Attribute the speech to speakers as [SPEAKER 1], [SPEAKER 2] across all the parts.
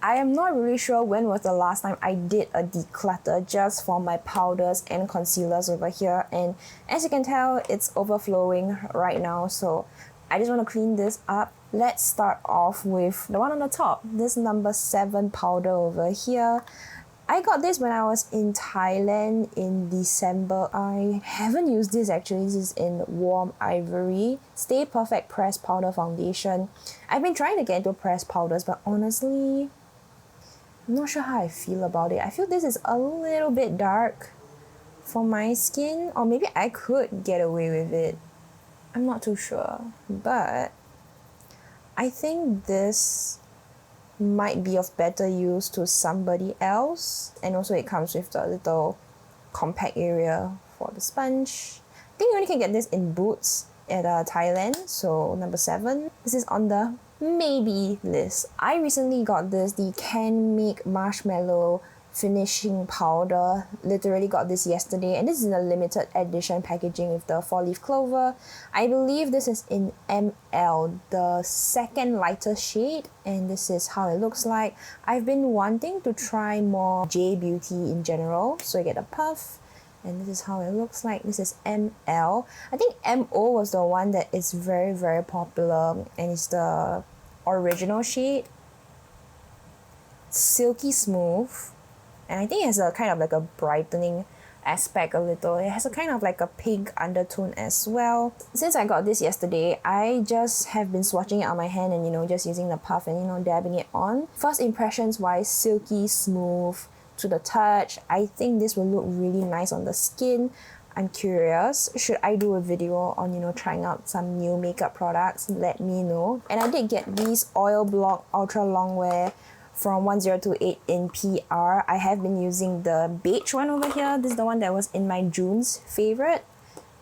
[SPEAKER 1] I am not really sure when was the last time I did a declutter just for my powders and concealers over here, and as you can tell, it's overflowing right now, so I just want to clean this up. Let's start off with the one on the top, this number 7 powder over here. I got this when I was in Thailand in December. I haven't used this actually. This is in Warm Ivory Stay Perfect Pressed Powder Foundation. I've been trying to get into pressed powders, but honestly, I'm not sure how I feel about it. I feel this is a little bit dark for my skin, or maybe I could get away with it. I'm not too sure, but I think this might be of better use to somebody else, and also it comes with the little compact area for the sponge. I think you only can get this in Boots at Thailand, so number 7. This is on the maybe list. I recently got this, the Can Make Marshmallow finishing powder. Literally got this yesterday, and this is in a limited edition packaging with the 4-leaf clover. I believe this is in ML, the second lighter shade, and this is how it looks like. I've been wanting to try more J Beauty in general, so I get a puff, and this is how it looks like. This is ML. I think MO was the one that is very, very popular, and it's the original shade. Silky smooth, and I think it has a kind of like a brightening aspect a little. It has a kind of like a pink undertone as well. Since I got this yesterday, I just have been swatching it on my hand and just using the puff and dabbing it on. First impressions wise, silky smooth to the touch. I think this will look really nice on the skin. I'm curious, should I do a video on trying out some new makeup products? Let me know. And I did get these Oil Block Ultra Long Wear from 1028 in PR. I have been using the beige one over here. This is the one that was in my June's favorite.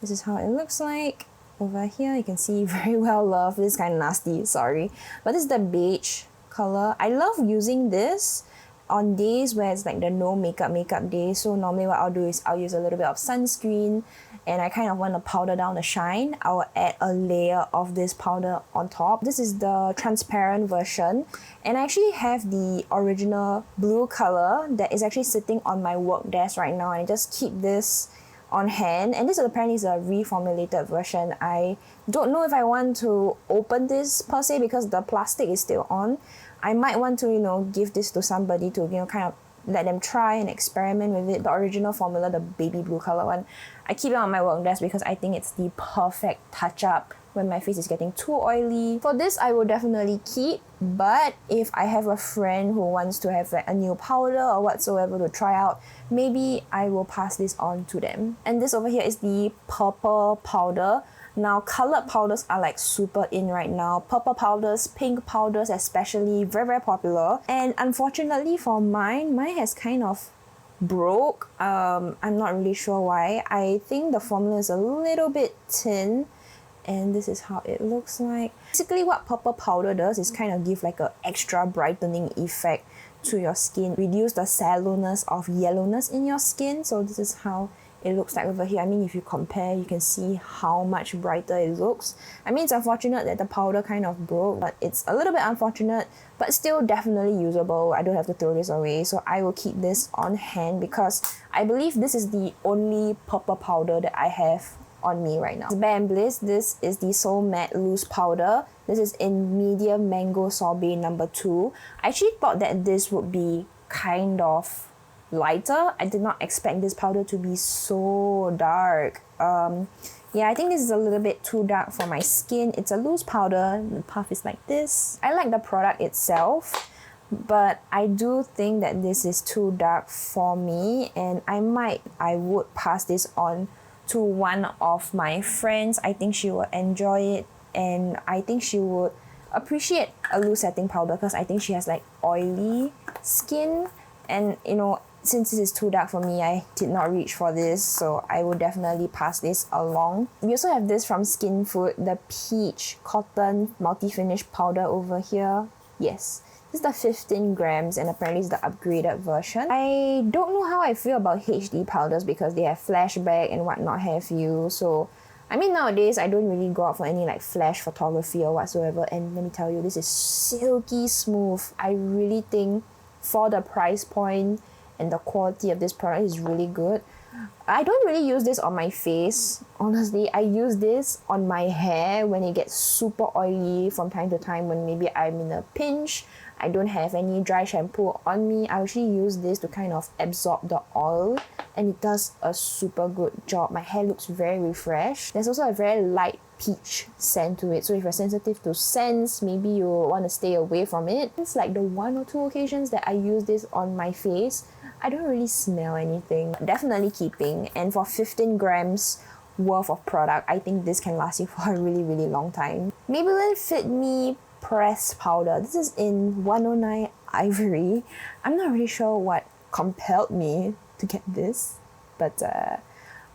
[SPEAKER 1] This is how it looks like. Over here, you can see very well loved. This is kind of nasty, sorry. But this is the beige color. I love using this on days where it's like the no makeup day. So normally what I'll do is I'll use a little bit of sunscreen, and I kind of want to powder down the shine. I'll add a layer of this powder on top. This is the transparent version, and I actually have the original blue color that is actually sitting on my work desk right now, and I just keep this on hand. And this apparently is a reformulated version. I don't know if I want to open this per se because the plastic is still on. I might want to give this to somebody to kind of let them try and experiment with it. The original formula, the baby blue color one, I keep it on my work desk because I think it's the perfect touch up when my face is getting too oily. For this, I will definitely keep, but if I have a friend who wants to have like a new powder or whatsoever to try out, maybe I will pass this on to them. And this over here is the purple powder. Now, colored powders are like super in right now. Purple powders, pink powders especially, very, very popular. And unfortunately for mine has kind of broke. I'm not really sure why. I think the formula is a little bit thin, and this is how it looks like. Basically what purple powder does is kind of give like an extra brightening effect to your skin, reduce the sallowness of yellowness in your skin. So this is how it looks like over here. I mean, if you compare, you can see how much brighter it looks. I mean, it's unfortunate that the powder kind of broke, but it's a little bit unfortunate, but still definitely usable. I don't have to throw this away, so I will keep this on hand because I believe this is the only purple powder that I have on me right now. Bare & Bliss, this is the Soul Matte Loose Powder. This is in medium mango sorbet number 2. I actually thought that this would be kind of lighter. I did not expect this powder to be so dark. Yeah, I think this is a little bit too dark for my skin. It's a loose powder. The puff is like this. I like the product itself, but I do think that this is too dark for me, and I would pass this on to one of my friends. I think she will enjoy it, and I think she would appreciate a loose setting powder because I think she has like oily skin, and since this is too dark for me, I did not reach for this, so I will definitely pass this along. We also have this from Skin Food, the Peach Cotton Multi-Finish Powder over here. Yes, this is the 15 grams, and apparently it's the upgraded version. I don't know how I feel about HD powders because they have flashback and whatnot have you, so I mean, nowadays I don't really go out for any like flash photography or whatsoever, and let me tell you, this is silky smooth. I really think for the price point and the quality of this product is really good. I don't really use this on my face. Honestly, I use this on my hair when it gets super oily from time to time, when maybe I'm in a pinch, I don't have any dry shampoo on me. I actually use this to kind of absorb the oil, and it does a super good job. My hair looks very refreshed. There's also a very light peach scent to it, so if you're sensitive to scents, maybe you want to stay away from it. It's like the 1 or 2 occasions that I use this on my face, I don't really smell anything. Definitely keeping, and for 15 grams worth of product, I think this can last you for a really, really long time. Maybelline Fit Me Press Powder. This is in 109 Ivory. I'm not really sure what compelled me to get this, but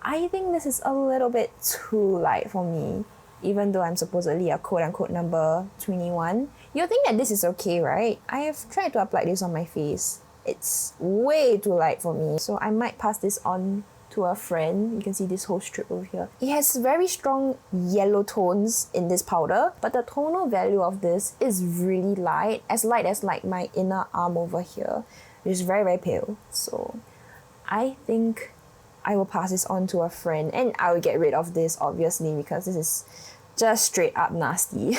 [SPEAKER 1] I think this is a little bit too light for me, even though I'm supposedly a quote-unquote number 21. You'll think that this is okay, right? I have tried to apply this on my face. It's way too light for me, so I might pass this on to a friend. You can see this whole strip over here. It has very strong yellow tones in this powder, but the tonal value of this is really light as like my inner arm over here, which is very, very pale. So I think I will pass this on to a friend, and I will get rid of this obviously because this is just straight up nasty.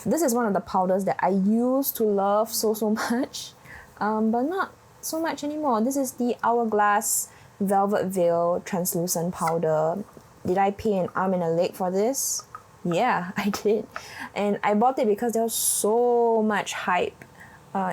[SPEAKER 1] This is one of the powders that I used to love so much, but not so much anymore. This is the Hourglass Velvet Veil Translucent Powder. Did I pay an arm and a leg for this? Yeah, I did. And I bought it because there was so much hype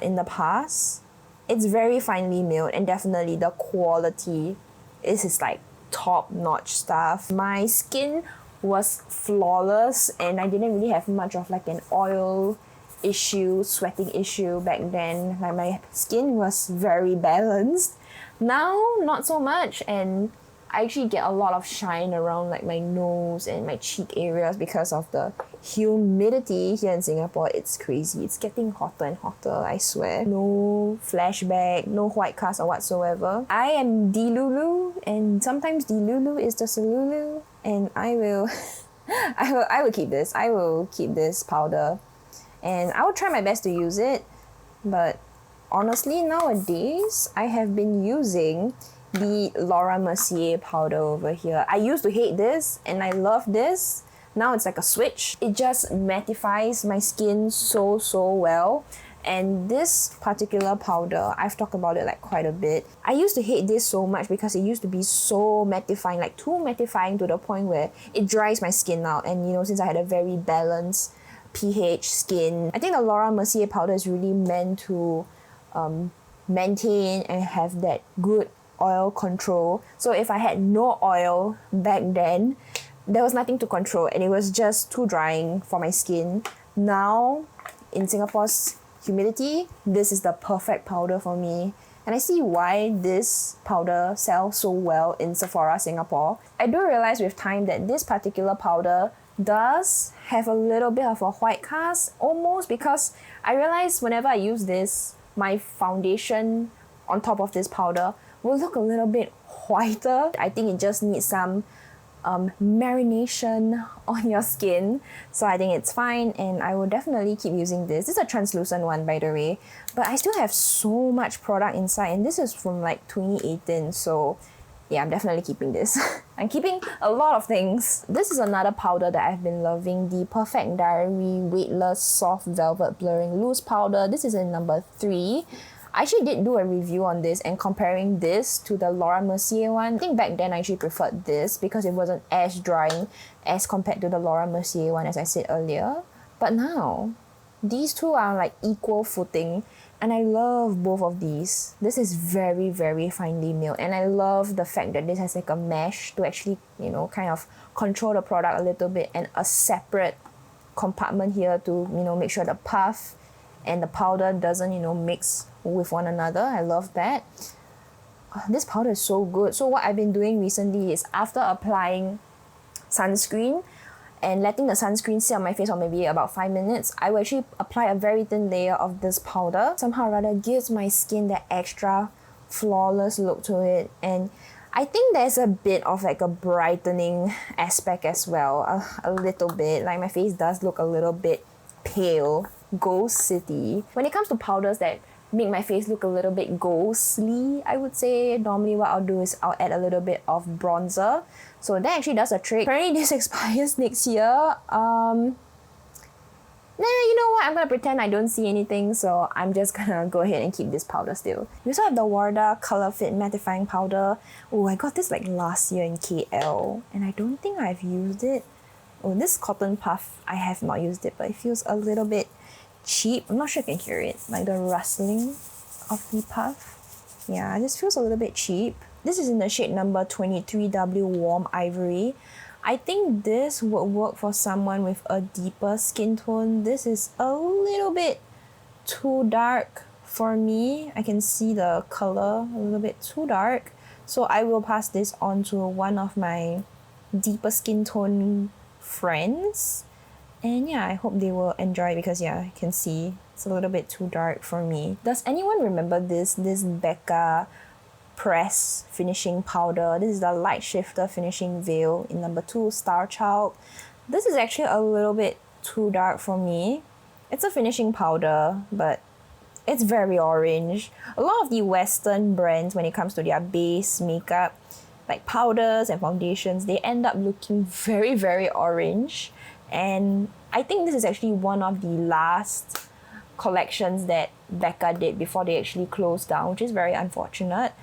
[SPEAKER 1] in the past. It's very finely milled, and definitely the quality is like top-notch stuff. My skin was flawless, and I didn't really have much of like an oil issue, sweating issue back then. Like my skin was very balanced. Now, not so much, and I actually get a lot of shine around like my nose and my cheek areas because of the humidity here in Singapore. It's crazy. It's getting hotter and hotter, I swear. No flashback, no white cast or whatsoever. I am Delulu, and sometimes Delulu is just a Lulu, and I will I will keep this. I will keep this powder, and I will try my best to use it, but honestly, nowadays, I have been using the Laura Mercier powder over here. I used to hate this, and I love this. Now it's like a switch. It just mattifies my skin so well. And this particular powder, I've talked about it like quite a bit. I used to hate this so much because it used to be so mattifying, like too mattifying to the point where it dries my skin out. And you know, since I had a very balanced pH skin, I think the Laura Mercier powder is really meant to maintain and have that good oil control. So if I had no oil back then, there was nothing to control, and it was just too drying for my skin. Now, in Singapore's humidity, this is the perfect powder for me. And I see why this powder sells so well in Sephora Singapore. I do realize with time that this particular powder does have a little bit of a white cast, almost, because I realize whenever I use this, my foundation on top of this powder will look a little bit whiter. I think it just needs some marination on your skin, so I think it's fine, and I will definitely keep using this. This is a translucent one, by the way, but I still have so much product inside, and this is from like 2018, so yeah, I'm definitely keeping this. I'm keeping a lot of things. This is another powder that I've been loving, the Perfect Diary Weightless Soft Velvet Blurring Loose Powder. This is in number 3. I actually did do a review on this and comparing this to the Laura Mercier one. I think back then I actually preferred this because it wasn't as drying as compared to the Laura Mercier one, as I said earlier. But now, these two are like equal footing, and I love both of these. This is very finely milled, and I love the fact that this has like a mesh to actually, you know, kind of control the product a little bit, and a separate compartment here to, you know, make sure the puff and the powder doesn't, you know, mix with one another. I love that. This powder is so good. So what I've been doing recently is, after applying sunscreen and letting the sunscreen sit on my face for maybe about 5 minutes, I will actually apply a very thin layer of this powder. Somehow or other gives my skin that extra flawless look to it, and I think there's a bit of like a brightening aspect as well, a little bit. Like my face does look a little bit pale, ghostly. When it comes to powders that make my face look a little bit ghostly, I would say normally what I'll do is I'll add a little bit of bronzer. So that actually does a trick. Apparently this expires next year. You know what? I'm gonna pretend I don't see anything, so I'm just gonna go ahead and keep this powder still. We also have the Wardah Color Fit Mattifying Powder. Oh, I got this like last year in KL, and I don't think I've used it. Oh, this cotton puff, I have not used it, but it feels a little bit cheap. I'm not sure if you can hear it, like the rustling of the puff. Yeah, this feels a little bit cheap. This is in the shade number 23W Warm Ivory. I think this would work for someone with a deeper skin tone. This is a little bit too dark for me. I can see the color a little bit too dark. So I will pass this on to one of my deeper skin tone friends. And yeah, I hope they will enjoy it because yeah, I can see it's a little bit too dark for me. Does anyone remember this Becca press finishing powder? This is the Light Shifter Finishing Veil in number 2 Star Chalk. This is actually a little bit too dark for me. It's a finishing powder, but it's very orange. A lot of the Western brands, when it comes to their base makeup, like powders and foundations, they end up looking very, very orange. And I think this is actually one of the last collections that Becca did before they actually closed down, which is very unfortunate.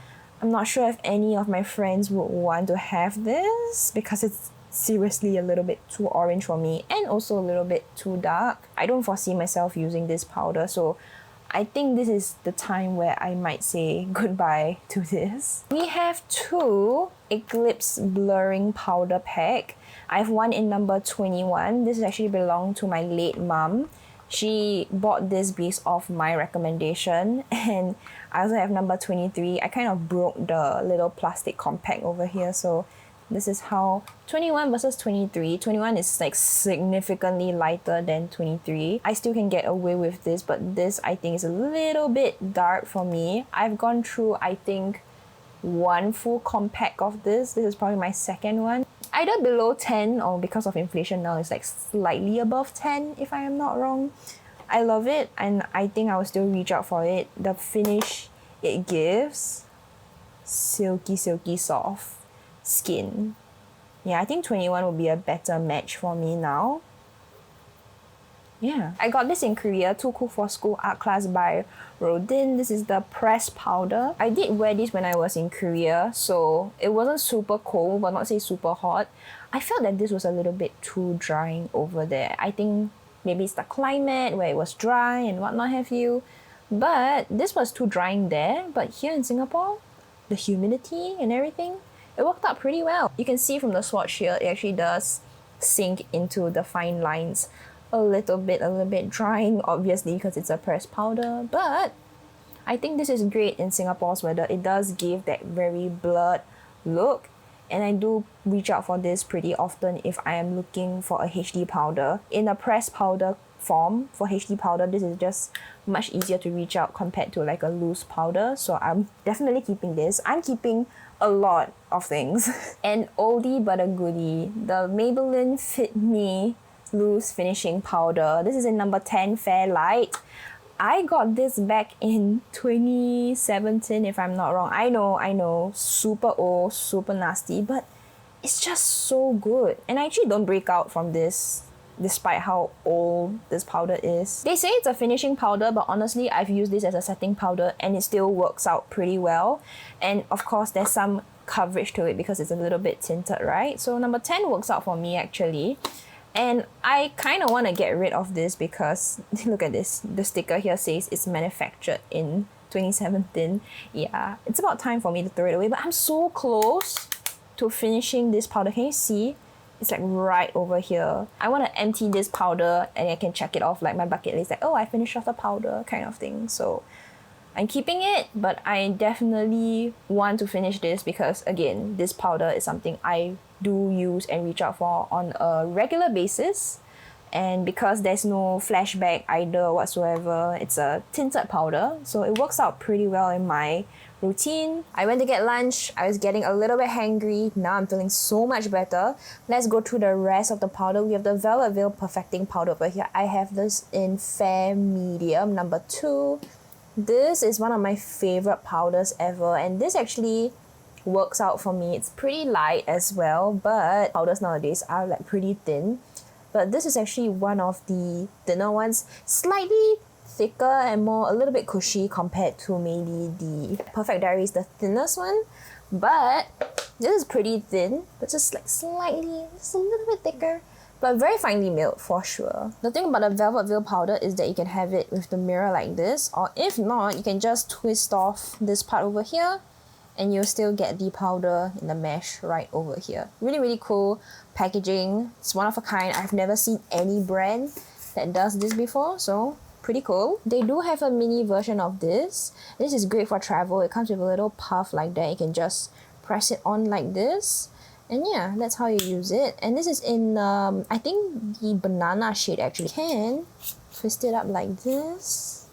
[SPEAKER 1] I'm not sure if any of my friends would want to have this because it's seriously a little bit too orange for me and also a little bit too dark. I don't foresee myself using this powder, so I think this is the time where I might say goodbye to this. We have 2 Eclipse Blurring Powder Pack. I have one in number 21. This actually belonged to my late mom. She bought this based off my recommendation, and I also have number 23. I kind of broke the little plastic compact over here, so this is how 21 versus 23. 21 is like significantly lighter than 23. I still can get away with this, but this I think is a little bit dark for me. I've gone through, I think, 1 full compact of this. This is probably my second one. Either below 10 or because of inflation now it's like slightly above 10 if I am not wrong. I love it and I think I will still reach out for it. The finish it gives, silky soft skin. Yeah, I think 21 will be a better match for me now. Yeah, I got this in Korea, Too Cool for School Art Class by Rodin. This is the pressed powder. I did wear this when I was in Korea, so it wasn't super cold, but not say super hot. I felt that this was a little bit too drying over there. I think maybe it's the climate where it was dry and whatnot have you. But this was too drying there, but here in Singapore, the humidity and everything, it worked out pretty well. You can see from the swatch here, it actually does sink into the fine lines a little bit drying, obviously because it's a pressed powder, but I think this is great in Singapore's weather. It does give that very blurred look, and I do reach out for this pretty often if I am looking for a HD powder. In a pressed powder form for HD powder, this is just much easier to reach out compared to like a loose powder, so I'm definitely keeping this. I'm keeping a lot of things. And oldie but a goodie, the Maybelline Fit Me Loose Finishing Powder. This is in number 10 Fair Light. I got this back in 2017 if I'm not wrong. I know, super old, super nasty, but it's just so good. And I actually don't break out from this despite how old this powder is. They say it's a finishing powder, but honestly I've used this as a setting powder and it still works out pretty well. And of course there's some coverage to it because it's a little bit tinted, right? So number 10 works out for me actually. And I kind of want to get rid of this because look at this. The sticker here says it's manufactured in 2017. Yeah, it's about time for me to throw it away, but I'm so close to finishing this powder. Can you see? It's like right over here. I want to empty this powder and I can check it off like my bucket list, like, oh, I finished off the powder kind of thing. So I'm keeping it, but I definitely want to finish this because again, this powder is something I do use and reach out for on a regular basis. And because there's no flashback either whatsoever, it's a tinted powder, so it works out pretty well in my routine. I went to get lunch, I was getting a little bit hangry, now I'm feeling so much better. Let's go through the rest of the powder. We have the Velvet Veil Perfecting Powder over here. I have this in Fair Medium, number 2. This is one of my favorite powders ever, and this actually works out for me. It's pretty light as well, but powders nowadays are like pretty thin. But this is actually one of the thinner ones, slightly thicker and a little bit cushy compared to maybe the Perfect Diary is the thinnest one. But this is pretty thin, but just like slightly, just a little bit thicker, but very finely milled for sure. The thing about the Velvet Veil powder is that you can have it with the mirror like this, or if not, you can just twist off this part over here and you'll still get the powder in the mesh right over here. Really, really cool packaging. It's one of a kind. I've never seen any brand that does this before, so pretty cool. They do have a mini version of this. This is great for travel. It comes with a little puff like that. You can just press it on like this. And yeah, that's how you use it. And this is in, I think the banana shade actually. You can twist it up like this.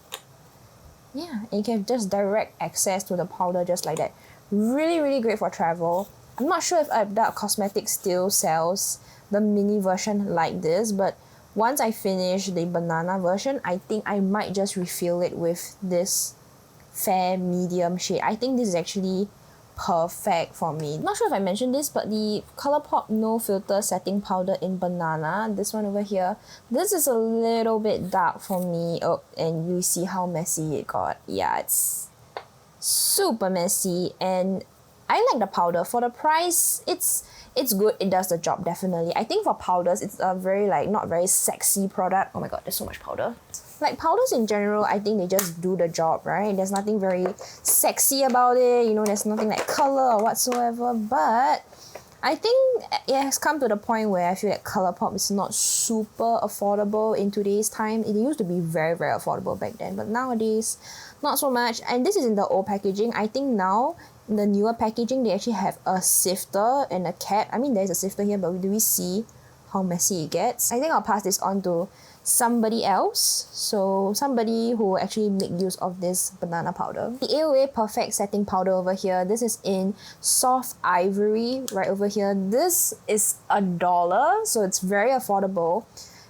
[SPEAKER 1] Yeah, and you can just direct access to the powder just like that. Really, really great for travel. I'm not sure if Dark Cosmetics still sells the mini version like this, but once I finish the banana version, I think I might just refill it with this Fair Medium shade. I think this is actually perfect for me. Not sure if I mentioned this, but the ColourPop No Filter Setting Powder in Banana, this one over here, this is a little bit dark for me. Oh, and you see how messy it got. Yeah, it's super messy, and I like the powder. For the price, it's good. It does the job, definitely. I think for powders, it's a very not very sexy product. Oh my god, there's so much powder. Like powders in general, I think they just do the job, right? There's nothing very sexy about it, you know, there's nothing like color or whatsoever, but I think it has come to the point where I feel like ColourPop is not super affordable in today's time. It used to be very, very affordable back then, but nowadays, not so much. And this is in the old packaging. I think now, in the newer packaging, they actually have a sifter and a cap. I mean, there's a sifter here, but do we see how messy it gets? I think I'll pass this on to somebody else, so somebody who will actually make use of this banana powder. The AOA Perfect Setting Powder over here, this is in Soft Ivory right over here. This is $1, so it's very affordable.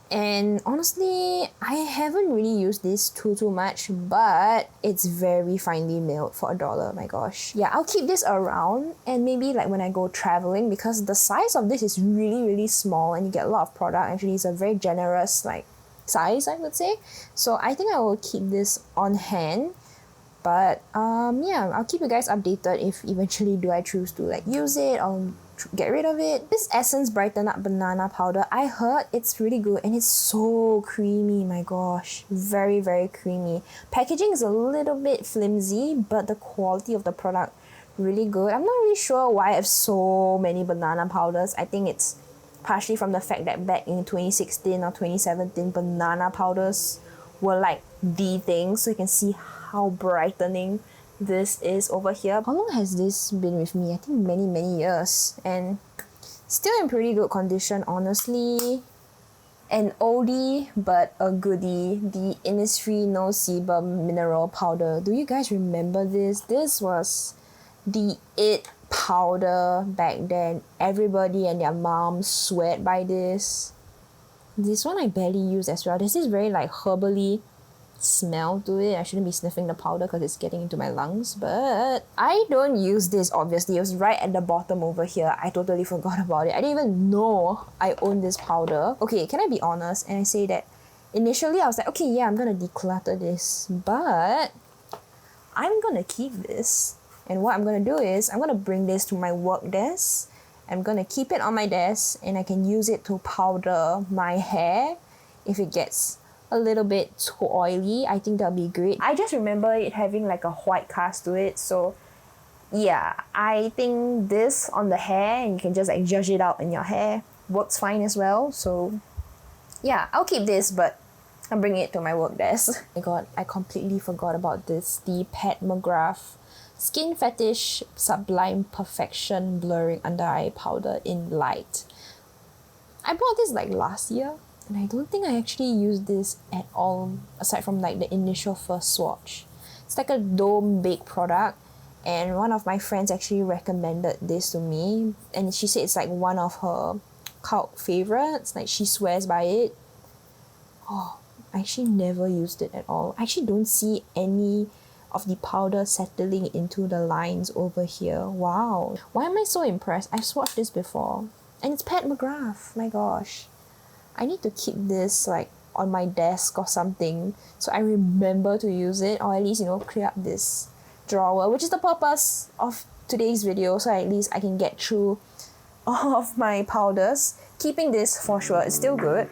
[SPEAKER 1] And honestly, I haven't really used this too much, but it's very finely milled for $1. My gosh. Yeah, I'll keep this around, and maybe like when I go traveling, because the size of this is really, really small and you get a lot of product. Actually, it's a very generous size, I would say. So I think I will keep this on hand. But yeah, I'll keep you guys updated if eventually do I choose to use it or get rid of it. This Essence Brighten Up Banana Powder, I heard it's really good and it's so creamy. My gosh, very, very creamy. Packaging is a little bit flimsy, but the quality of the product really good. I'm not really sure why I have so many banana powders. I think it's partially from the fact that back in 2016 or 2017, banana powders were like the thing. So you can see how brightening this is over here. How long has this been with me? I think many years, and still in pretty good condition, honestly. An oldie but a goodie, the Innisfree No Sebum Mineral Powder. Do you guys remember this? This was the it powder back then. Everybody and their mom sweat by this. This one I barely use as well. There's this very herbally smell to it. I shouldn't be sniffing the powder because it's getting into my lungs, but I don't use this, obviously. It was right at the bottom over here. I totally forgot about it. I didn't even know I owned this powder. Okay, can I be honest and I say that initially I was like, okay, yeah, I'm gonna declutter this, but I'm gonna keep this. And what I'm gonna do is I'm gonna bring this to my work desk. I'm gonna keep it on my desk and I can use it to powder my hair if it gets a little bit too oily. I think that'll be great. I just remember it having a white cast to it, so yeah, I think this on the hair, and you can just judge it out in your hair, works fine as well. So yeah, I'll keep this, but I'm bringing it to my work desk. Oh my god, I completely forgot about this. The Pat McGrath Skin Fetish Sublime Perfection Blurring Under Eye Powder in Light. I bought this last year. And I don't think I actually used this at all, aside from like the initial first swatch. It's like a dome bake product, and one of my friends actually recommended this to me, and she said it's like one of her cult favorites, like she swears by it. Oh, I actually never used it at all. I actually don't see any of the powder settling into the lines over here. Wow. Why am I so impressed? I've swatched this before. And it's Pat McGrath. My gosh. I need to keep this like on my desk or something so I remember to use it, or at least, clear up this drawer, which is the purpose of today's video, so at least I can get through all of my powders. Keeping this for sure, it's still good.